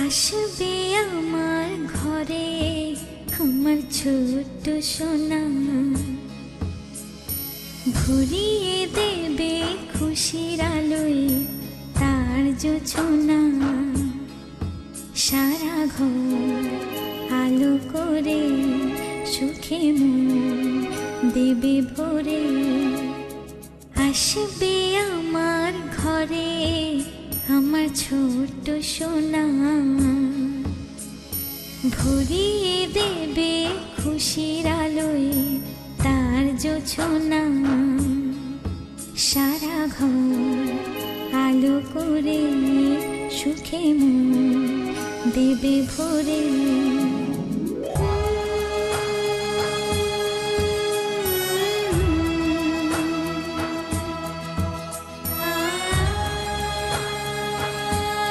আসবে আমার ঘরে আমার ছোট্ট সোনা, ভরিয়ে দেবে খুশির আলোয় তার জোছনা। সারা ঘর আলো করে সুখে মন দেবে ভরে। আসবে আমার ঘরে আমার ছোট্ট সোনা, ভরিয়ে দেবে খুশির আলোয় তার জোছনা। সারা ঘর আলো করে সুখে মন দেবে ভরে।